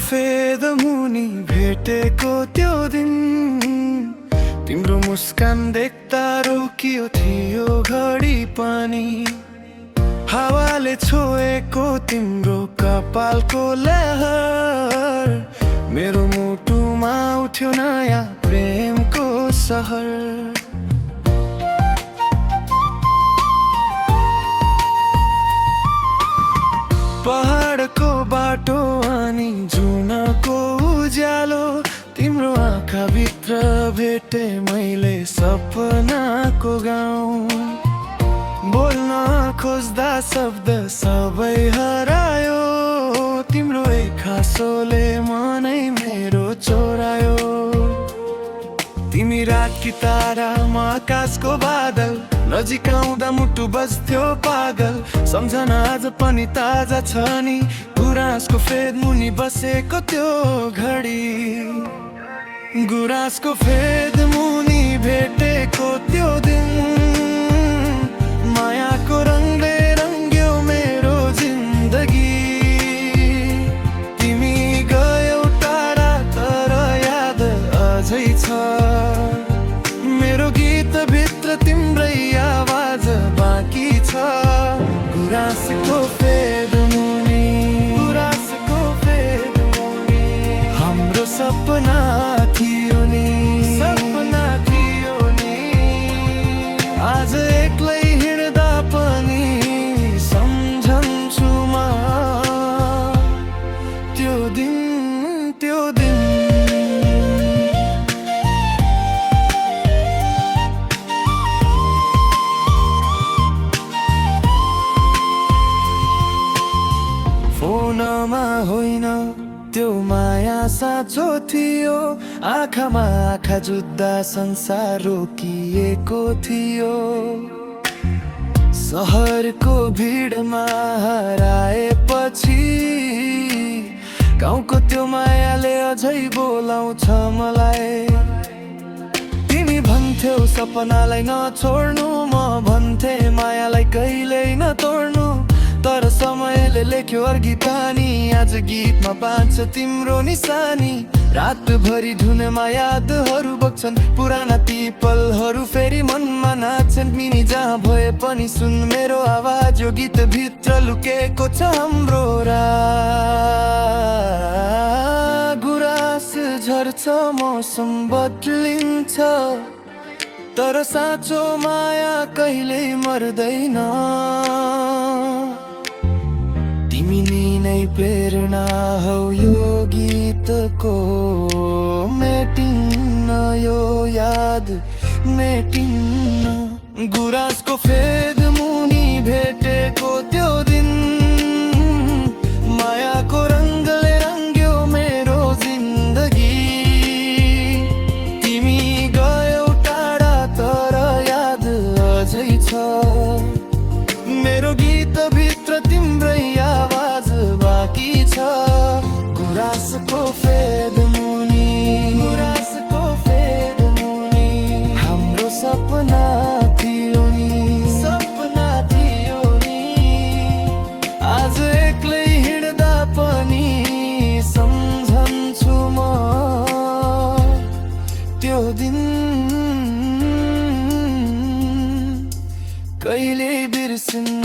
फेद मुनि भेटेको त्यो दिन तिम्रो मुस्कान देख्दा रोकियो थियो घडी पनि। हावाले छोएको तिम्रो कपालको लहर मेरो मुटुमा उठ्यो नयाँ प्रेमको सहर। पहाडको बाटो अनि जुनको उज्यालो तिम्रो आँखाभित्र भेटे मैले सपनाको गाउँ। बोल्न खोज्दा शब्द सबै हरायो तिम्रो एक हाँसोले मनै मेरो चोरायो। तिमी रातकी तारा म आकाशको बादल नजिक आउँदा मुटु बज्थ्यो पागल। सम्झना आज पनि ताजा छ नि गुराँसको फेद मुनि बसेको त्यो घडी। गुराँसको फेद मुनि भेटेको त्यो दिन मायाको रङले रङ्ग्यो मेरो जिन्दगी। तिमी गयौ टाढा तर याद अझै छ मेरो गीतभित्र तिम्रै आवाज बाँकी छ। गुराँसको फेद मुनि, गुराँसको फेद मुनि हाम्रो सपना थियो नि, सपना थियो नि। आज एक्लै हिँड्दा पनि सम्झन्छु म त्यो दिन, त्यो दिन। फोनमा होइन त्यो माया साँचो थियो। आँखामा आँखा जुत्दा संसार रोकिएको थियो। सहरको भिडमा हराएपछि गाउँको त्यो मायाले अझै बोलाउँछ मलाई। तिमी भन्थ्यौ सपनालाई नछोड्नु, म भन्थे मायालाई कहिल्यै नतोड्नु। तर समयले लेख्यो अर्घी पानी आज गीतमा बाँच्छ तिम्रो निशानी। रातभरि धुनमा यादहरू बग्छन् पुराना ती पलहरू फेरि मनमा नाच्छन्। मिनी जहाँ भए पनि सुन मेरो आवाज यो गीतभित्र लुकेको छ हाम्रो राग। गुराँस झर्छ मौसम बदलिन्छ तर साँचो माया कहिल्यै मर्दैन। तिमी नै प्रेरणा हौ यो गीतको मेटिन्न यो याद मेटिन्न। गुराँसको फेद मुनि भेटेको त्यो दिन मायाको रङ्गले रङ्ग्यो मेरो जिन्दगी। तिमी गयौ टाढा तर याद अझै छ मेरो गीतभित्र तिम्रै आवाज बाँकी छ। गुराँसको फेद मुनि, गुराँसको फेद मुनि हाम्रो सपना थियो नि, सपना थियो नि। आज एक्लै हिँड्दा पनि सम्झन्छु म त्यो दिन कहिल्यै बिर्सिन्न।